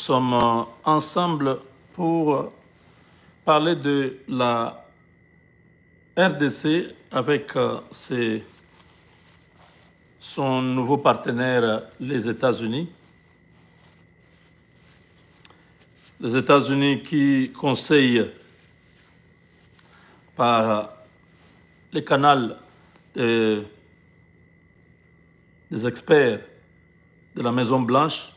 Nous sommes ensemble pour parler de la RDC avec son nouveau partenaire, les États-Unis. Les États-Unis qui conseillent par les canaux des experts de la Maison-Blanche,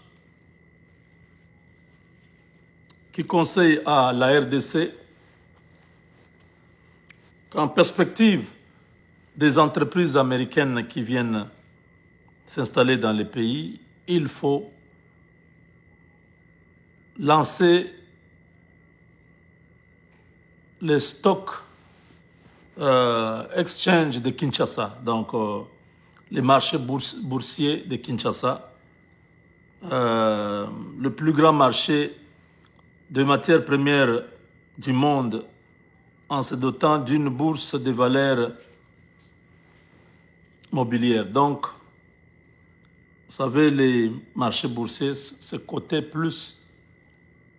qui conseillent à la RDC qu'en perspective des entreprises américaines qui viennent s'installer dans le pays, il faut lancer les stocks exchange de Kinshasa, donc les marchés boursiers de Kinshasa, le plus grand marché de matières premières du monde en se dotant d'une bourse de valeurs mobilières. Donc, vous savez, les marchés boursiers se cotaient plus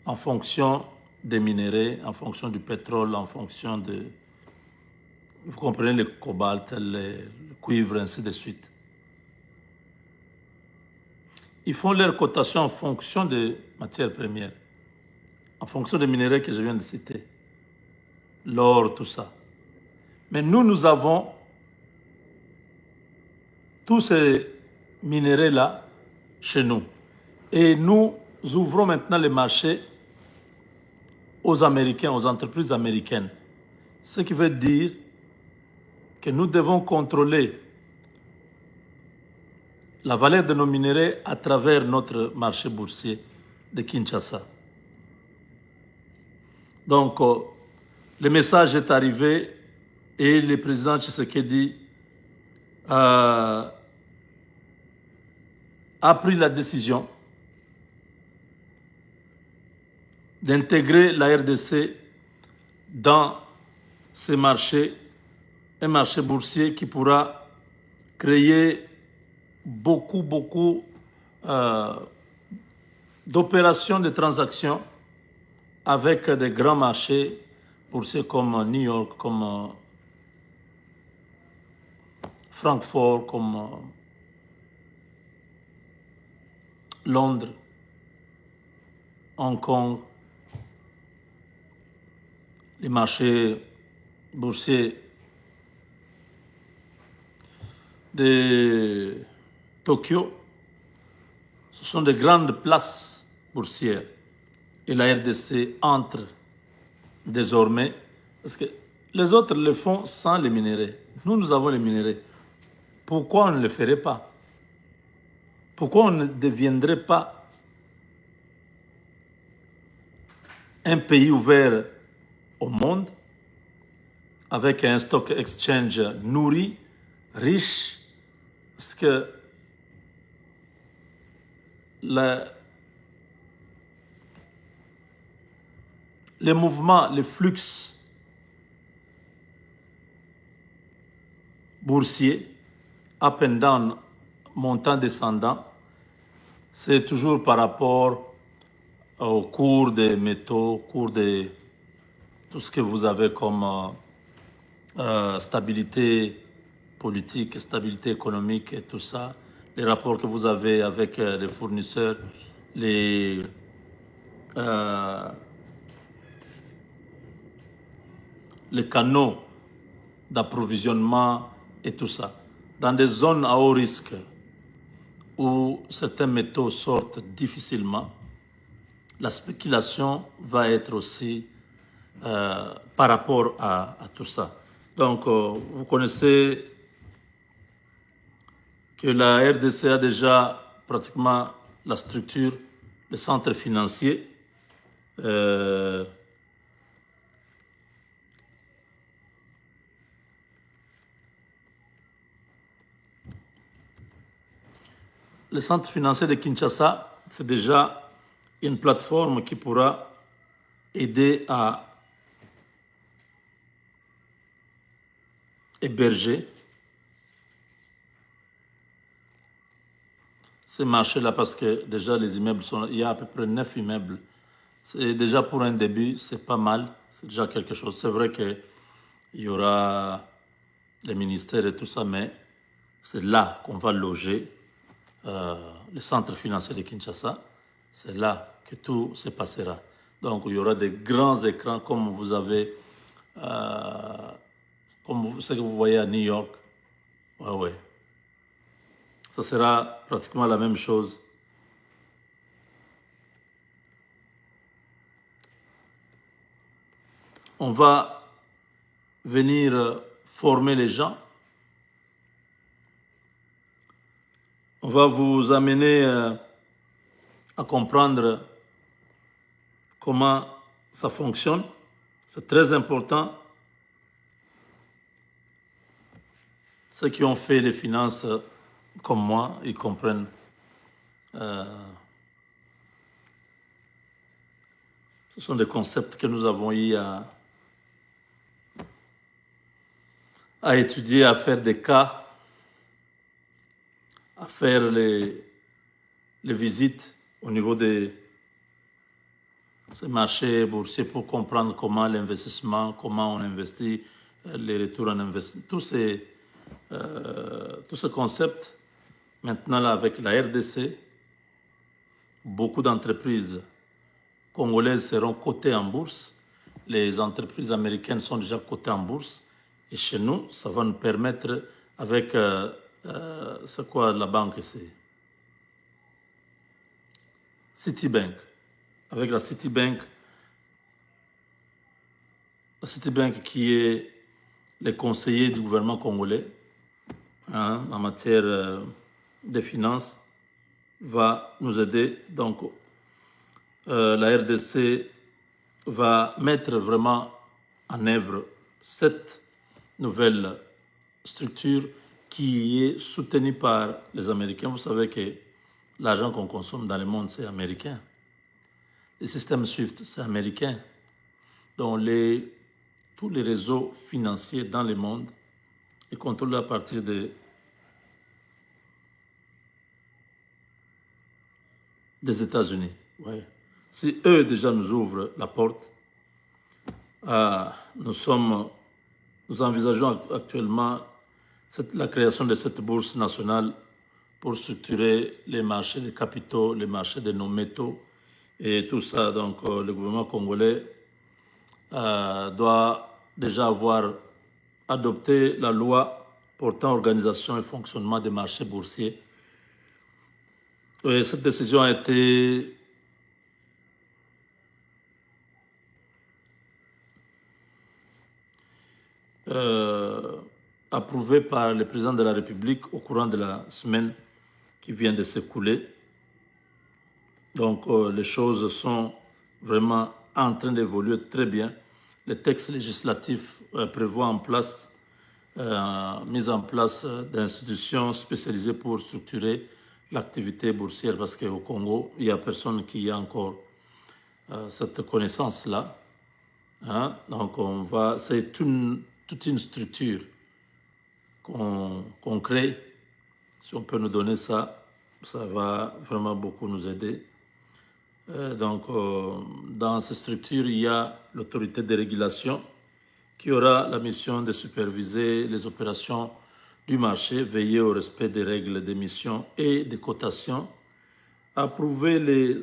en fonction des minéraux, en fonction du pétrole, en fonction de, vous comprenez, le cobalt, le cuivre, ainsi de suite. Ils font leur cotation en fonction des matières premières, en fonction des minéraux que je viens de citer, l'or, tout ça. Mais nous avons tous ces minéraux-là chez nous. Et nous ouvrons maintenant les marchés aux Américains, aux entreprises américaines. Ce qui veut dire que nous devons contrôler la valeur de nos minéraux à travers notre marché boursier de Kinshasa. Donc, le message est arrivé et le président Tshisekedi a pris la décision d'intégrer la RDC dans ces marchés, un marché boursier qui pourra créer beaucoup d'opérations, de transactions avec des grands marchés boursiers comme New York, comme Francfort, comme Londres, Hong Kong, les marchés boursiers de Tokyo. Ce sont de grandes places boursières. Et la RDC entre désormais, parce que les autres le font sans les minéraux. Nous avons les minéraux. Pourquoi on ne le ferait pas? Pourquoi on ne deviendrait pas un pays ouvert au monde avec un stock exchange nourri, riche? Parce que les mouvements, les flux boursiers, up and down, montant, descendant, c'est toujours par rapport au cours des métaux, au cours de tout ce que vous avez comme stabilité politique, stabilité économique et tout ça, les rapports que vous avez avec les fournisseurs, les canaux d'approvisionnement et tout ça. Dans des zones à haut risque où certains métaux sortent difficilement, la spéculation va être aussi par rapport à tout ça. Donc, vous connaissez que la RDC a déjà pratiquement la structure, le centre financier. Le centre financier de Kinshasa, c'est déjà une plateforme qui pourra aider à héberger ces marchés-là parce que déjà les immeubles sont... Il y a à peu près 9 immeubles. C'est déjà pour un début, c'est pas mal. C'est déjà quelque chose. C'est vrai qu'il y aura les ministères et tout ça, mais c'est là qu'on va loger le centre financier de Kinshasa. C'est là que tout se passera. Donc il y aura des grands écrans comme vous avez, comme ce que vous voyez à New York. Ouais, ouais. Ça sera pratiquement la même chose. On va venir former les gens. On va vous amener à comprendre comment ça fonctionne. C'est très important. Ceux qui ont fait les finances comme moi, ils comprennent. Ce sont des concepts que nous avons eu à étudier, à faire des cas, à faire les visites au niveau de ces marchés boursiers pour comprendre comment l'investissement, comment on investit, les retours en investissement, tous ces concepts. Maintenant, là, avec la RDC, beaucoup d'entreprises congolaises seront cotées en bourse. Les entreprises américaines sont déjà cotées en bourse. Et chez nous, ça va nous permettre, avec, c'est quoi la banque ici? Citibank. Avec la Citibank qui est le conseiller du gouvernement congolais en matière de finances, va nous aider. Donc, la RDC va mettre vraiment en œuvre cette nouvelle structure qui est soutenue par les Américains. Vous savez que l'argent qu'on consomme dans le monde, c'est américain. Le système SWIFT, c'est américain. Donc, tous les réseaux financiers dans le monde est contrôlé à partir des États-Unis. Ouais. Si eux déjà nous ouvrent la porte, nous envisageons actuellement la création de cette bourse nationale pour structurer les marchés des capitaux, les marchés de nos métaux et tout ça. Donc le gouvernement congolais doit déjà avoir adopté la loi portant organisation et fonctionnement des marchés boursiers. Et cette décision a été approuvée par le président de la République au courant de la semaine qui vient de s'écouler. Donc les choses sont vraiment en train d'évoluer très bien. Les textes législatifs prévoient mise en place d'institutions spécialisées pour structurer l'activité boursière parce qu'au Congo, il n'y a personne qui a encore cette connaissance-là. Hein? Donc c'est toute une structure qu'on crée. Si on peut nous donner ça, ça va vraiment beaucoup nous aider. Donc, dans ces structures, il y a l'autorité de régulation qui aura la mission de superviser les opérations du marché, veiller au respect des règles d'émission et de cotation, approuver les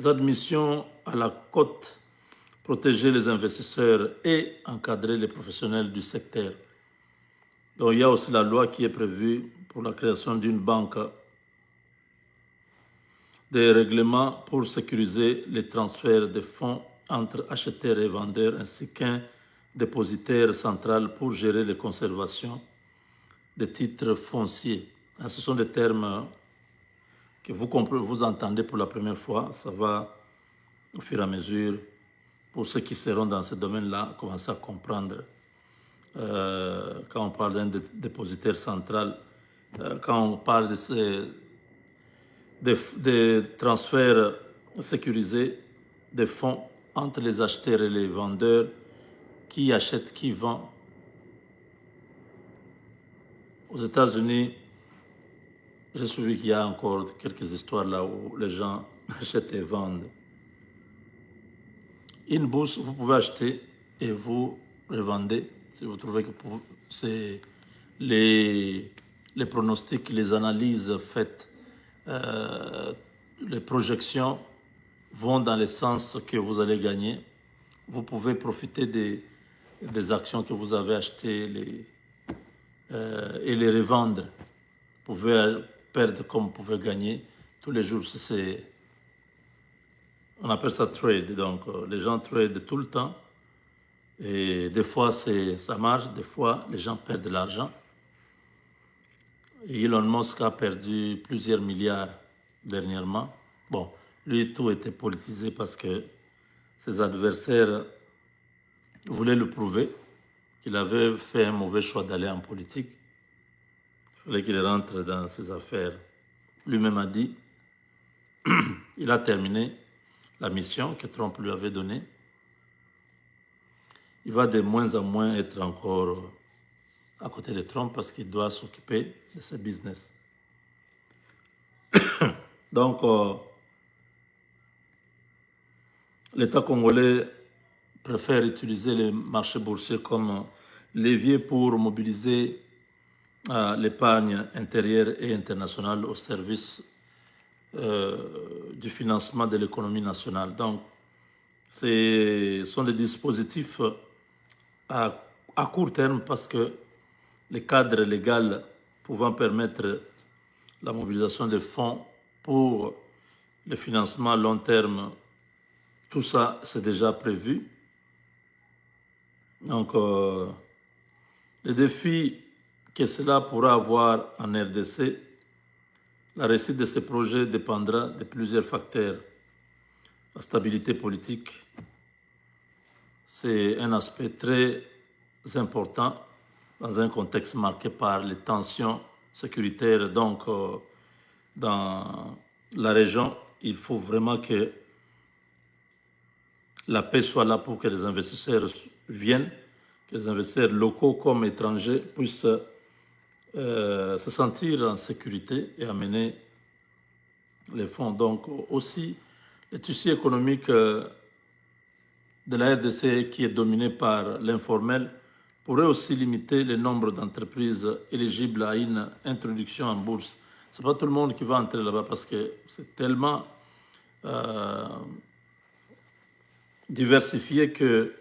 admissions à la cote, protéger les investisseurs et encadrer les professionnels du secteur. Donc, il y a aussi la loi qui est prévue pour la création d'une banque des règlements pour sécuriser les transferts de fonds entre acheteurs et vendeurs ainsi qu'un dépositaire central pour gérer les conservations des titres fonciers. Ce sont des termes que vous entendez pour la première fois. Ça va, au fur et à mesure, pour ceux qui seront dans ce domaine-là, commencer à comprendre. Quand on parle d'un dépositaire central, quand on parle des transferts sécurisés de fonds entre les acheteurs et les vendeurs, qui achète, qui vend. Aux États-Unis, j'ai suivi qu'il y a encore quelques histoires là où les gens achètent et vendent. Une bourse, vous pouvez acheter et vous revendez si vous trouvez que c'est les pronostics, les analyses faites, euh, les projections vont dans le sens que vous allez gagner. Vous pouvez profiter des actions que vous avez achetées et les revendre. Vous pouvez perdre comme vous pouvez gagner. Tous les jours, on appelle ça trade. Donc, les gens tradent tout le temps. Et des fois, ça marche. Des fois, les gens perdent de l'argent. Elon Musk a perdu plusieurs milliards dernièrement. Bon, lui, tout était politisé parce que ses adversaires voulaient le prouver qu'il avait fait un mauvais choix d'aller en politique. Il fallait qu'il rentre dans ses affaires. Lui-même a dit, il a terminé la mission que Trump lui avait donnée. Il va de moins en moins être encore à côté de Trump parce qu'il doit s'occuper de ses business. Donc, l'État congolais préfère utiliser les marchés boursiers comme levier pour mobiliser l'épargne intérieure et internationale au service du financement de l'économie nationale. Donc, ce sont des dispositifs à court terme parce que les cadres légaux pouvant permettre la mobilisation des fonds pour le financement à long terme, tout ça, c'est déjà prévu. Donc, les défis que cela pourra avoir en RDC, la réussite de ces projets dépendra de plusieurs facteurs. La stabilité politique, c'est un aspect très important dans un contexte marqué par les tensions sécuritaires. Donc, dans la région, il faut vraiment que la paix soit là pour que les investisseurs viennent, que les investisseurs locaux comme étrangers puissent se sentir en sécurité et amener les fonds. Donc aussi, le tissu économique de la RDC qui est dominé par l'informel pourrait aussi limiter le nombre d'entreprises éligibles à une introduction en bourse. Ce n'est pas tout le monde qui va entrer là-bas parce que c'est tellement diversifié que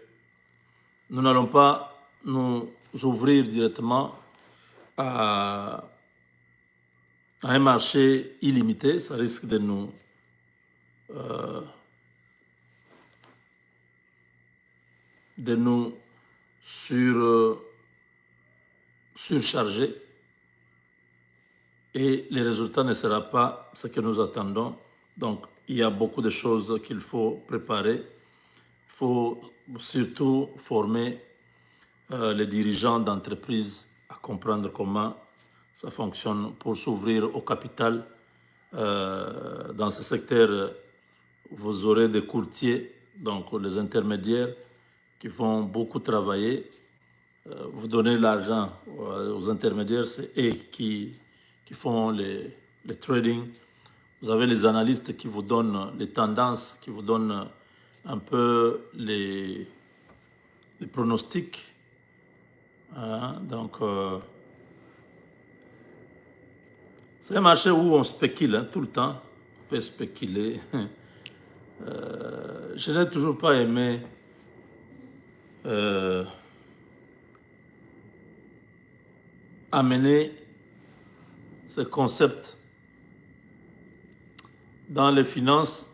nous n'allons pas nous ouvrir directement à un marché illimité. Ça risque de nous surcharger et le résultat ne sera pas ce que nous attendons. Donc, il y a beaucoup de choses qu'il faut préparer. Il faut surtout former les dirigeants d'entreprises à comprendre comment ça fonctionne pour s'ouvrir au capital. Dans ce secteur, vous aurez des courtiers, donc les intermédiaires, qui vont beaucoup travailler. Vous donnez l'argent aux intermédiaires, c'est eux qui font les trading. Vous avez les analystes qui vous donnent les tendances, qui vous donnent un peu les pronostics. Hein? Donc, c'est un marché où on spécule hein, tout le temps. On peut spéculer. Je n'ai toujours pas aimé amener ce concept dans les finances.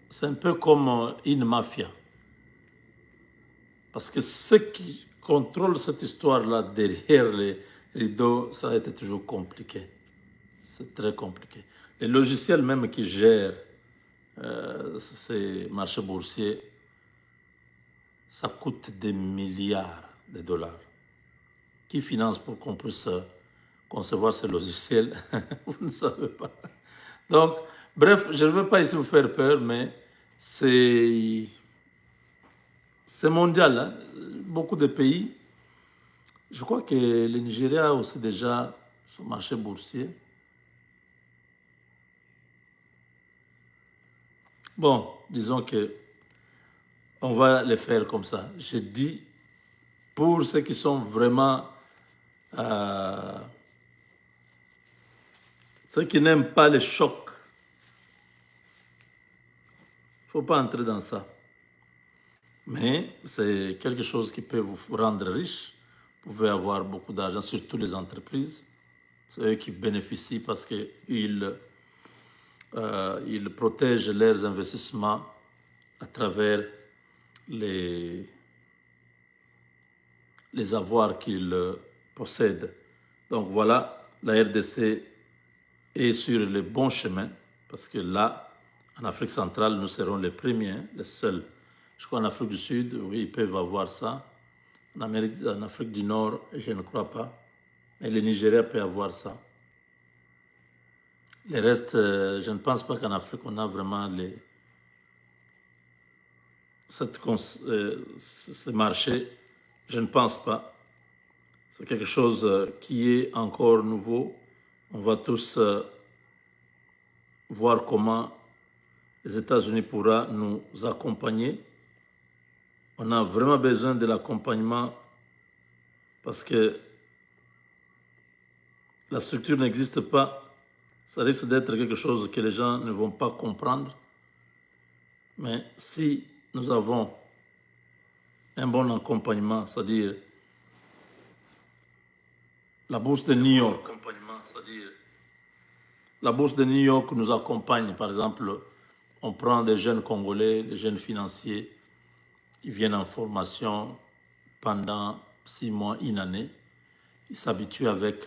C'est un peu comme une mafia. Parce que ceux qui contrôlent cette histoire-là derrière les rideaux, ça a été toujours compliqué. C'est très compliqué. Les logiciels même qui gèrent ces marchés boursiers, ça coûte des milliards de dollars. Qui finance pour qu'on puisse concevoir ces logiciels? Vous ne savez pas. Donc, bref, je ne veux pas ici vous faire peur, mais c'est mondial. Hein? Beaucoup de pays. Je crois que le Nigeria a aussi déjà son marché boursier. Bon, disons que on va les faire comme ça. Je dis, pour ceux qui sont vraiment... ceux qui n'aiment pas les chocs, il ne faut pas entrer dans ça. Mais c'est quelque chose qui peut vous rendre riche. Vous pouvez avoir beaucoup d'argent, surtout les entreprises. C'est eux qui bénéficient parce qu'ils ils protègent leurs investissements à travers les avoirs qu'ils possèdent. Donc voilà, la RDC est sur le bon chemin parce que là, en Afrique centrale, nous serons les premiers, les seuls. Je crois en Afrique du Sud, oui, ils peuvent avoir ça. En Afrique du Nord, je ne crois pas. Mais le Nigeria peut avoir ça. Le reste, je ne pense pas qu'en Afrique, on a vraiment ce marché. Je ne pense pas. C'est quelque chose qui est encore nouveau. On va tous voir comment les États-Unis pourront nous accompagner. On a vraiment besoin de l'accompagnement parce que la structure n'existe pas. Ça risque d'être quelque chose que les gens ne vont pas comprendre. Mais si nous avons un bon accompagnement, c'est-à-dire la bourse de New York, la bourse de New York nous accompagne. Par exemple, on prend des jeunes Congolais, des jeunes financiers, ils viennent en formation pendant 6 mois, une année. Ils s'habituent avec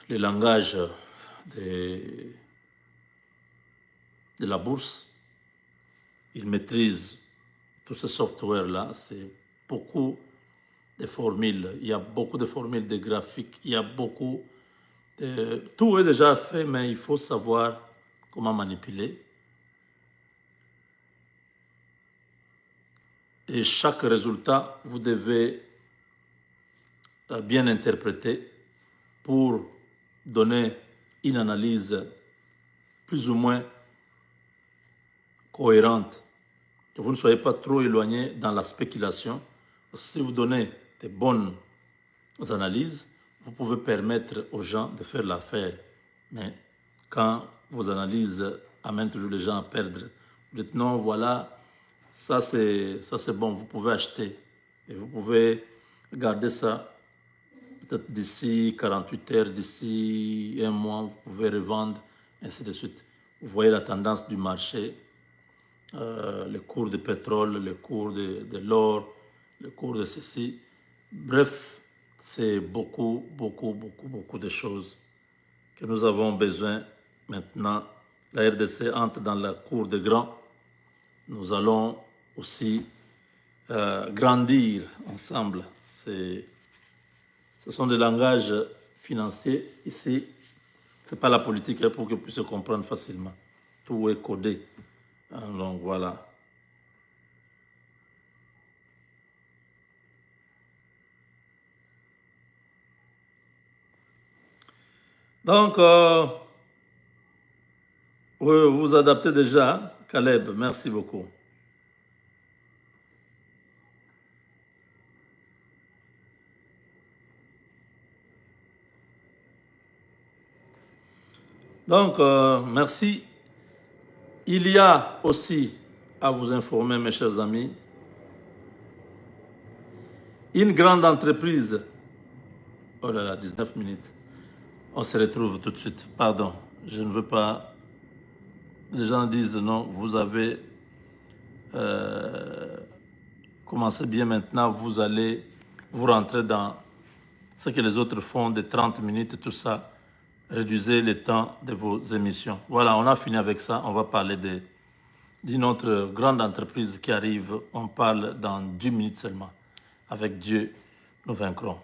le langage de la bourse. Ils maîtrisent tout ce software-là. C'est beaucoup de formules. Il y a beaucoup de formules, de graphiques. Il y a beaucoup tout est déjà fait, mais il faut savoir comment manipuler. Et chaque résultat, vous devez bien interpréter pour donner une analyse plus ou moins cohérente. Que vous ne soyez pas trop éloigné dans la spéculation. Si vous donnez de bonnes analyses, vous pouvez permettre aux gens de faire l'affaire. Mais quand vos analyses amènent toujours les gens à perdre, vous dites non, voilà, ça c'est bon, vous pouvez acheter. Et vous pouvez garder ça peut-être d'ici 48 heures, d'ici un mois, vous pouvez revendre, ainsi de suite. Vous voyez la tendance du marché, le cours du pétrole, le cours de l'or, le cours de ceci. Bref, c'est beaucoup de choses que nous avons besoin maintenant. La RDC entre dans la cour des grands. Nous allons aussi grandir ensemble. Ce sont des langages financiers. Ici, ce n'est pas la politique pour que puisse se comprendre facilement. Tout est codé. Donc voilà. Donc, vous vous adaptez déjà, Caleb. Merci beaucoup. Donc, merci. Il y a aussi à vous informer, mes chers amis, une grande entreprise. Oh là là, 19 minutes. On se retrouve tout de suite. Pardon, je ne veux pas... Les gens disent non, vous avez commencé bien maintenant, vous allez vous rentrer dans ce que les autres font de 30 minutes, tout ça. Réduisez le temps de vos émissions. Voilà, on a fini avec ça. On va parler d'une autre grande entreprise qui arrive. On parle dans 10 minutes seulement. Avec Dieu, nous vaincrons.